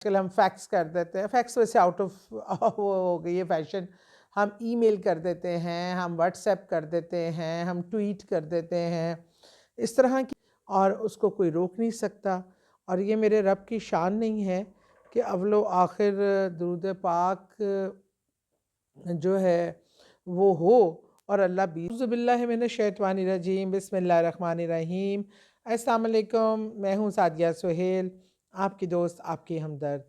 کل ہم فیکس کر دیتے ہیں، فیکس ویسے آؤٹ آف وہ ہو گئی ہے فیشن. ہم ای میل کر دیتے ہیں، ہم واٹس ایپ کر دیتے ہیں، ہم ٹویٹ کر دیتے ہیں، اس طرح کی، اور اس کو کوئی روک نہیں سکتا. اور یہ میرے رب کی شان نہیں ہے کہ اول و آخر درود پاک جو ہے وہ ہو اور اللہ بھی. اعوذ باللہ من الشیطان الرجیم، بسم اللہ الرحمن الرحیم. السلام علیکم، میں ہوں سعدیہ سہیل، آپ کی دوست، آپ کی ہمدرد.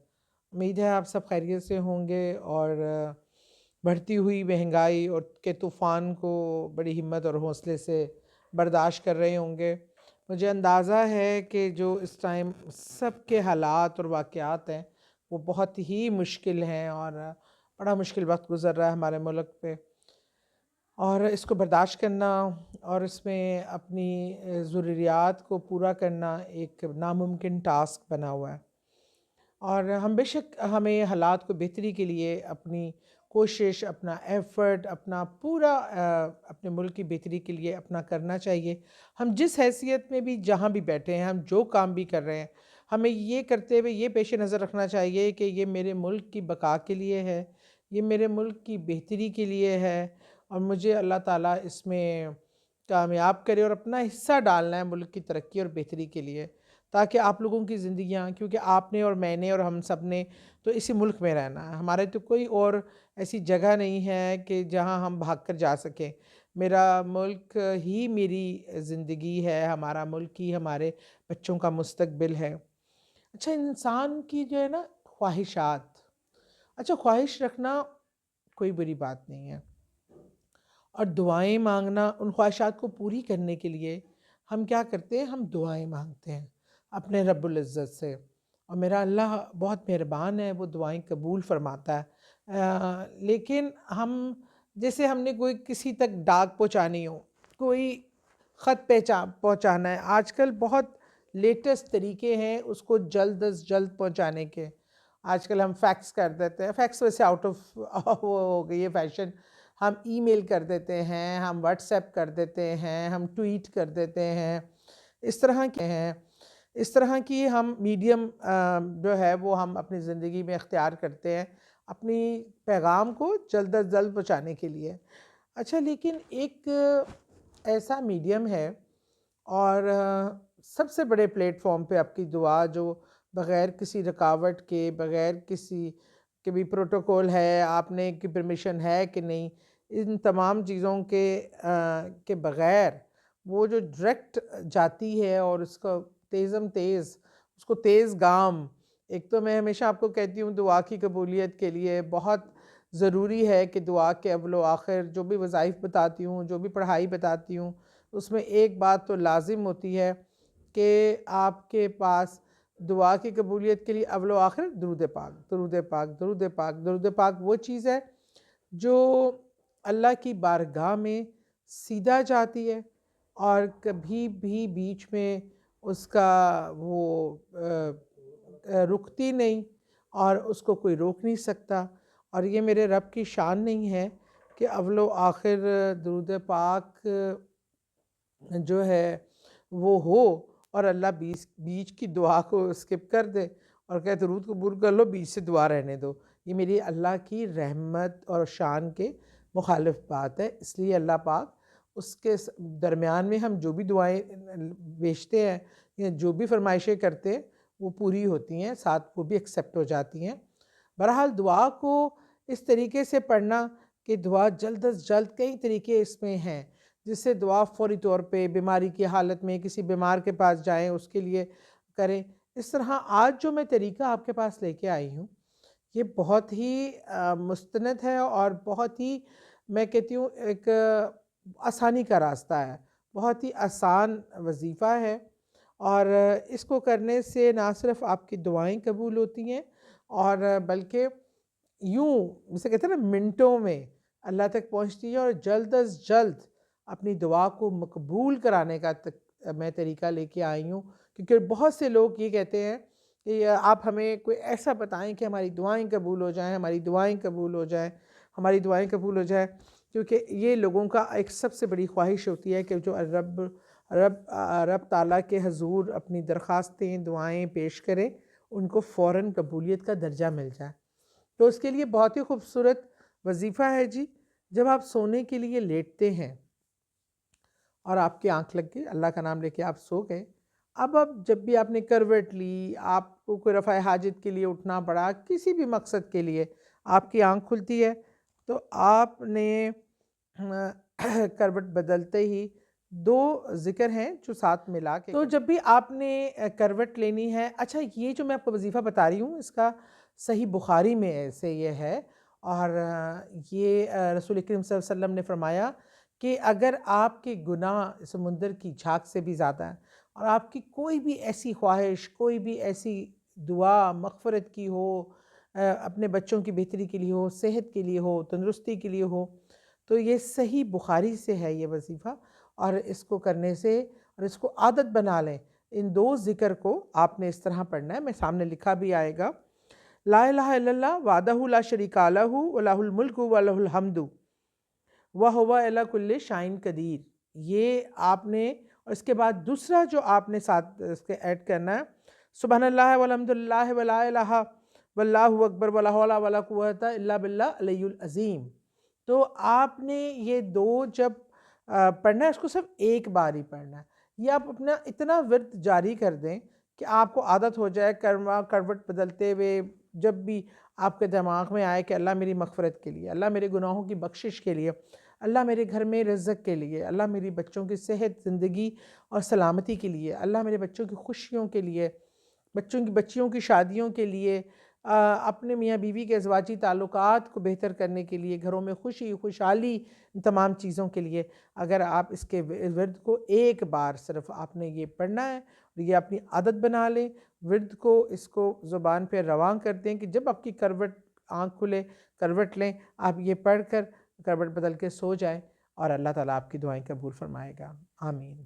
امید ہے آپ سب خیریت سے ہوں گے اور بڑھتی ہوئی مہنگائی اور کے طوفان کو بڑی ہمت اور حوصلے سے برداشت کر رہے ہوں گے. مجھے اندازہ ہے کہ جو اس ٹائم سب کے حالات اور واقعات ہیں وہ بہت ہی مشکل ہیں اور بڑا مشکل وقت گزر رہا ہے ہمارے ملک پہ، اور اس کو برداشت کرنا اور اس میں اپنی ضروریات کو پورا کرنا ایک ناممکن ٹاسک بنا ہوا ہے. اور ہم بے شک ہمیں حالات کو بہتری کے لیے اپنی کوشش، اپنا ایفرٹ، اپنا پورا اپنے ملک کی بہتری کے لیے اپنا کرنا چاہیے. ہم جس حیثیت میں بھی جہاں بھی بیٹھے ہیں، ہم جو کام بھی کر رہے ہیں، ہمیں یہ کرتے ہوئے یہ پیش نظر رکھنا چاہیے کہ یہ میرے ملک کی بقا کے لیے ہے، یہ میرے ملک کی بہتری کے لیے ہے، اور مجھے اللہ تعالیٰ اس میں کامیاب کرے اور اپنا حصہ ڈالنا ہے ملک کی ترقی اور بہتری کے لیے، تاکہ آپ لوگوں کی زندگیاں، کیونکہ آپ نے اور میں نے اور ہم سب نے تو اسی ملک میں رہنا ہے، ہمارے تو کوئی اور ایسی جگہ نہیں ہے کہ جہاں ہم بھاگ کر جا سکیں. میرا ملک ہی میری زندگی ہے، ہمارا ملک ہی ہمارے بچوں کا مستقبل ہے. اچھا، انسان کی جو ہے نا خواہشات، اچھا خواہش رکھنا کوئی بری بات نہیں ہے، اور دعائیں مانگنا ان خواہشات کو پوری کرنے کے لیے ہم کیا کرتے ہیں؟ ہم دعائیں مانگتے ہیں اپنے رب العزت سے، اور میرا اللہ بہت مہربان ہے، وہ دعائیں قبول فرماتا ہے. لیکن ہم جیسے ہم نے کوئی کسی تک ڈاک پہنچانی ہو، کوئی خط پہنچانا ہے، آج کل بہت لیٹسٹ طریقے ہیں اس کو جلد از جلد پہنچانے کے. آج کل ہم فیکس کر دیتے ہیں، فیکس ویسے آؤٹ آف وہ ہو گئی ہے فیشن. ہم ای میل کر دیتے ہیں، ہم واٹس ایپ کر دیتے ہیں، ہم ٹویٹ کر دیتے ہیں، اس طرح کی ہم میڈیم جو ہے وہ ہم اپنی زندگی میں اختیار کرتے ہیں اپنی پیغام کو جلد از جلد پہنچانے کے لیے. اچھا، لیکن ایک ایسا میڈیم ہے اور سب سے بڑے پلیٹ فارم پہ آپ کی دعا، جو بغیر کسی رکاوٹ کے، بغیر کسی کہ بھی پروٹوکول ہے، آپ نے کی پرمیشن ہے کہ نہیں، ان تمام چیزوں کے بغیر وہ جو ڈائریکٹ جاتی ہے اور اس کو اس کو تیز گام. ایک تو میں ہمیشہ آپ کو کہتی ہوں دعا کی قبولیت کے لیے بہت ضروری ہے کہ دعا کے اول و آخر جو بھی وظائف بتاتی ہوں، جو بھی پڑھائی بتاتی ہوں، اس میں ایک بات تو لازم ہوتی ہے کہ آپ کے پاس دعا کی قبولیت کے لیے اول و آخر درود پاک، درود پاک، درود پاک. درود پاک وہ چیز ہے جو اللہ کی بارگاہ میں سیدھا جاتی ہے اور کبھی بھی بیچ میں اس کا وہ رکتی نہیں، اور اس کو کوئی روک نہیں سکتا. اور یہ میرے رب کی شان نہیں ہے کہ اول و آخر درود پاک جو ہے وہ ہو اور اللہ بیچ کی دعا کو اسکپ کر دے اور کہے درود قبول کر لو، بیچ سے دعا رہنے دو. یہ میری اللہ کی رحمت اور شان کے مخالف بات ہے. اس لیے اللہ پاک اس کے درمیان میں ہم جو بھی دعائیں بیچتے ہیں یا جو بھی فرمائشیں کرتے ہیں وہ پوری ہوتی ہیں، ساتھ وہ بھی ایکسیپٹ ہو جاتی ہیں. بہرحال دعا کو اس طریقے سے پڑھنا کہ دعا جلد از جلد، کئی طریقے اس میں ہیں جس سے دعا فوری طور پہ بیماری کی حالت میں کسی بیمار کے پاس جائیں، اس کے لیے کریں. اس طرح آج جو میں طریقہ آپ کے پاس لے کے آئی ہوں یہ بہت ہی مستند ہے اور بہت ہی، میں کہتی ہوں، ایک آسانی کا راستہ ہے، بہت ہی آسان وظیفہ ہے. اور اس کو کرنے سے نہ صرف آپ کی دعائیں قبول ہوتی ہیں اور بلکہ یوں جسے کہتے ہیں نا منٹوں میں اللہ تک پہنچتی ہے، اور جلد از جلد اپنی دعا کو مقبول کرانے کا میں طریقہ لے کے آئی ہوں. کیونکہ بہت سے لوگ یہ کہتے ہیں کہ آپ ہمیں کوئی ایسا بتائیں کہ ہماری دعائیں قبول ہو جائیں، ہماری دعائیں قبول ہو جائیں، ہماری دعائیں قبول ہو جائیں. کیونکہ یہ لوگوں کا ایک سب سے بڑی خواہش ہوتی ہے کہ جو رب تعالیٰ کے حضور اپنی درخواستیں، دعائیں پیش کرے ان کو فوراً قبولیت کا درجہ مل جائے۔ تو اس کے لیے بہت ہی خوبصورت وظیفہ ہے جی، جب آپ سونے کے لیے لیٹتے ہیں اور آپ کی آنکھ لگ گئی، اللہ کا نام لے کے آپ سو گئے، اب جب بھی آپ نے کروٹ لی، آپ کو کوئی رفع حاجت کے لیے اٹھنا پڑا، کسی بھی مقصد کے لیے آپ کی آنکھ کھلتی ہے، تو آپ نے کروٹ بدلتے ہی 2 ذکر ہیں جو ساتھ ملا کے، تو جب بھی آپ نے کروٹ لینی ہے، اچھا یہ جو میں آپ کو وظیفہ بتا رہی ہوں اس کا صحیح بخاری میں ایسے یہ ہے، اور یہ رسول کریم صلی اللہ علیہ وسلم نے فرمایا کہ اگر آپ کے گناہ سمندر کی جھاگ سے بھی زیادہ ہیں، اور آپ کی کوئی بھی ایسی خواہش، کوئی بھی ایسی دعا مغفرت کی ہو، اپنے بچوں کی بہتری کے لیے ہو، صحت کے لیے ہو، تندرستی کے لیے ہو، تو یہ صحیح بخاری سے ہے یہ وظیفہ، اور اس کو کرنے سے اور اس کو عادت بنا لیں۔ ان 2 ذکر کو آپ نے اس طرح پڑھنا ہے، میں سامنے لکھا بھی آئے گا۔ لا الہ الا اللہ وحدہ لا شریک لہ لہ الملک و لہ الحمد وہو علی کل شیء قدیر، یہ آپ نے، اور اس کے بعد دوسرا جو آپ نے ساتھ اس کے ایڈ کرنا ہے، سبحان اللہ والحمد للہ ولا الہ واللہ اکبر ولا حول ولا قوۃ الا باللہ العلی العظیم۔ تو آپ نے یہ 2 جب پڑھنا ہے، اس کو صرف ایک بار ہی پڑھنا ہے، یہ آپ اپنا اتنا ورد جاری کر دیں کہ آپ کو عادت ہو جائے، کروٹ بدلتے ہوئے جب بھی آپ کے دماغ میں آئے کہ اللہ میری مغفرت کے لیے، اللہ میرے گناہوں کی بخشش کے لیے، اللہ میرے گھر میں رزق کے لیے، اللہ میری بچوں کی صحت، زندگی اور سلامتی کے لیے، اللہ میرے بچوں کی خوشیوں کے لیے، بچیوں کی شادیوں کے لیے، اپنے میاں بیوی کے ازواجی تعلقات کو بہتر کرنے کے لیے، گھروں میں خوشی خوشحالی، ان تمام چیزوں کے لیے اگر آپ اس کے ورد کو ایک بار صرف آپ نے یہ پڑھنا ہے، اور یہ اپنی عادت بنا لیں، ورد کو اس کو زبان پہ رواں کر دیں کہ جب آپ کی کروٹ آنکھ کھلے، کروٹ لیں، آپ یہ پڑھ کر کروٹ بدل کے سو جائیں، اور اللہ تعالیٰ آپ کی دعائیں قبول فرمائے گا۔ آمین۔